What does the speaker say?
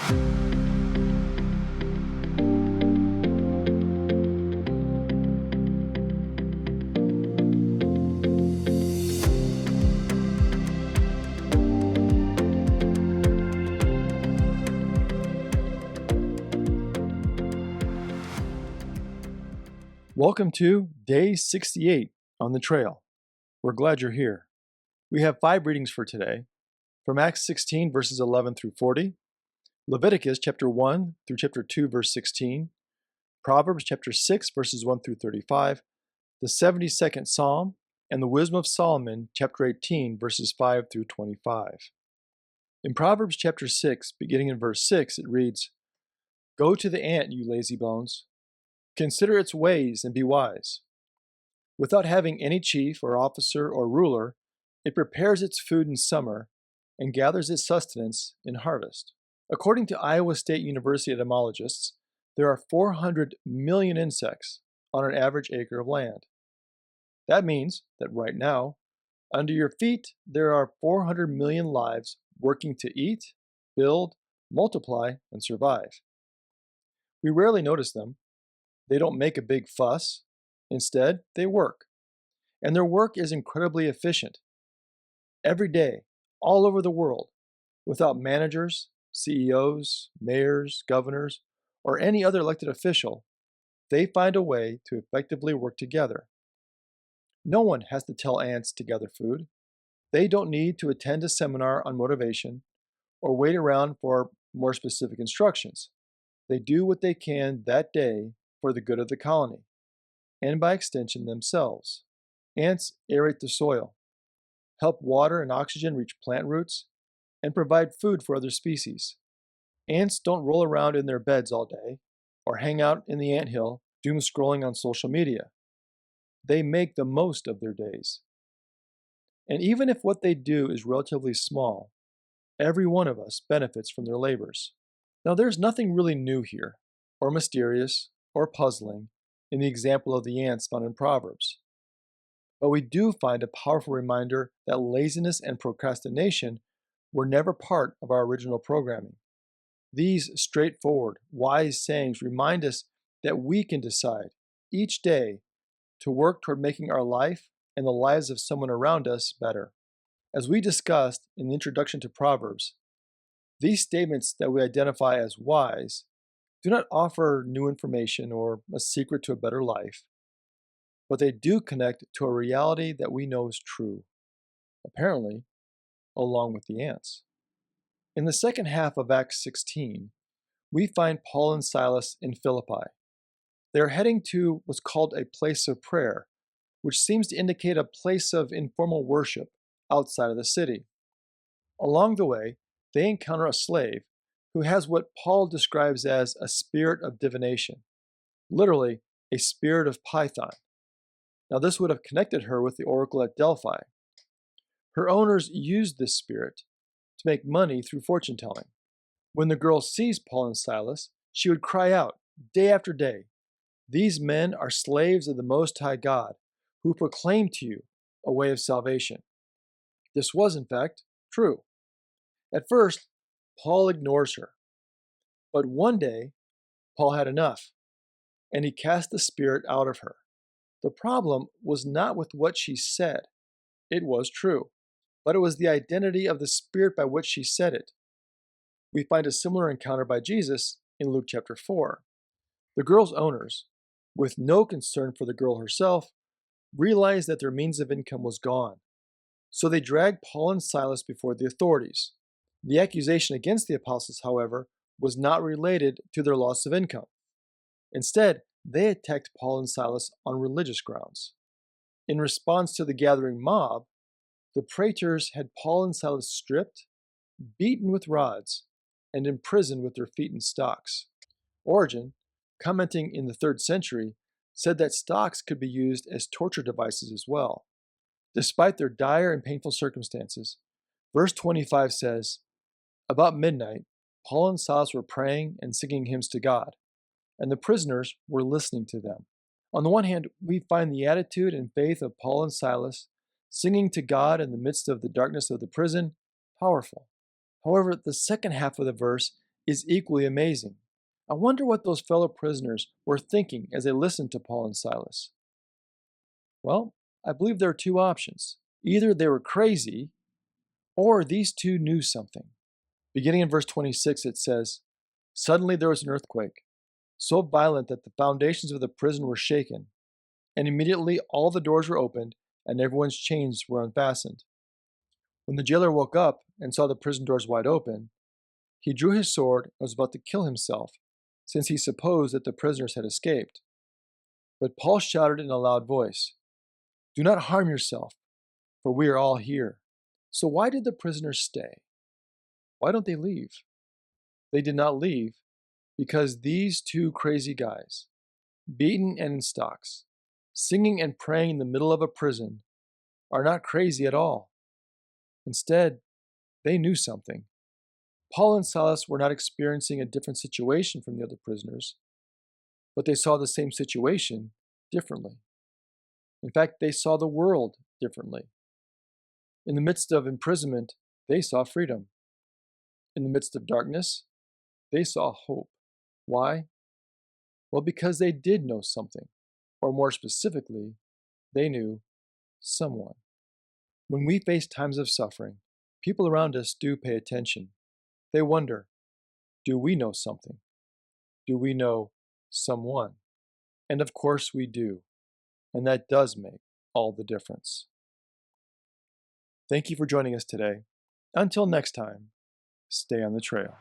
Welcome to Day 68 on the trail. We're glad you're here. We have 5 readings for today from Acts 16 verses 11 through 40, Leviticus chapter 1 through chapter 2 verse 16, Proverbs chapter 6 verses 1 through 35, the 72nd Psalm, and the Wisdom of Solomon chapter 18 verses 5 through 25. In Proverbs chapter 6, beginning in verse 6, it reads, "Go to the ant, you lazy bones. Consider its ways and be wise. Without having any chief or officer or ruler, it prepares its food in summer and gathers its sustenance in harvest." According to Iowa State University entomologists, there are 400 million insects on an average acre of land. That means that right now, under your feet, there are 400 million lives working to eat, build, multiply, and survive. We rarely notice them. They don't make a big fuss. Instead, they work. And their work is incredibly efficient. Every day, all over the world, without managers, CEOs, mayors, governors, or any other elected official, they find a way to effectively work together. No one has to tell ants to gather food. They don't need to attend a seminar on motivation or wait around for more specific instructions. They do what they can that day for the good of the colony, and by extension themselves. Ants aerate the soil, help water and oxygen reach plant roots, and provide food for other species. Ants don't roll around in their beds all day, or hang out in the anthill doom scrolling on social media. They make the most of their days. And even if what they do is relatively small, every one of us benefits from their labors. Now, there's nothing really new here, or mysterious, or puzzling in the example of the ants found in Proverbs. But we do find a powerful reminder that laziness and procrastination were never part of our original programming. These straightforward, wise sayings remind us that we can decide each day to work toward making our life and the lives of someone around us better. As we discussed in the introduction to Proverbs, these statements that we identify as wise do not offer new information or a secret to a better life, but they do connect to a reality that we know is true, apparently, along with the ants. In the second half of Acts 16, we find Paul and Silas in Philippi. They are heading to what's called a place of prayer, which seems to indicate a place of informal worship outside of the city. Along the way, they encounter a slave who has what Paul describes as a spirit of divination, literally a spirit of Python. Now, this would have connected her with the oracle at Delphi. Her owners used this spirit to make money through fortune telling. When the girl sees Paul and Silas, she would cry out day after day, "These men are slaves of the Most High God, who proclaim to you a way of salvation." This was, in fact, true. At first, Paul ignores her. But one day, Paul had enough, and he cast the spirit out of her. The problem was not with what she said. It was true, but it was the identity of the spirit by which she said it. We find a similar encounter by Jesus in Luke chapter 4. The girl's owners, with no concern for the girl herself, realized that their means of income was gone. So they dragged Paul and Silas before the authorities. The accusation against the apostles, however, was not related to their loss of income. Instead, they attacked Paul and Silas on religious grounds. In response to the gathering mob, the praetors had Paul and Silas stripped, beaten with rods, and imprisoned with their feet in stocks. Origen, commenting in the 3rd century, said that stocks could be used as torture devices as well. Despite their dire and painful circumstances, verse 25 says, "About midnight, Paul and Silas were praying and singing hymns to God, and the prisoners were listening to them." On the one hand, we find the attitude and faith of Paul and Silas singing to God in the midst of the darkness of the prison powerful. However, the second half of the verse is equally amazing. I wonder what those fellow prisoners were thinking as they listened to Paul and Silas. Well, I believe there are two options. Either they were crazy, or these two knew something. Beginning in verse 26, it says, "Suddenly there was an earthquake, so violent that the foundations of the prison were shaken, and immediately all the doors were opened, and everyone's chains were unfastened. When the jailer woke up and saw the prison doors wide open, he drew his sword and was about to kill himself, since he supposed that the prisoners had escaped. But Paul shouted in a loud voice, 'Do not harm yourself, for we are all here.' So why did the prisoners stay? Why don't they leave? They did not leave because these two crazy guys, beaten and in stocks, singing and praying in the middle of a prison, are not crazy at all. Instead, they knew something. Paul and Silas were not experiencing a different situation from the other prisoners, but they saw the same situation differently. In fact, they saw the world differently. In the midst of imprisonment, they saw freedom. In the midst of darkness, they saw hope. Why? Well, because they did know something, or more specifically, they knew someone. When we face times of suffering, people around us do pay attention. They wonder, do we know something? Do we know someone? And of course we do. And that does make all the difference. Thank you for joining us today. Until next time, stay on the trail.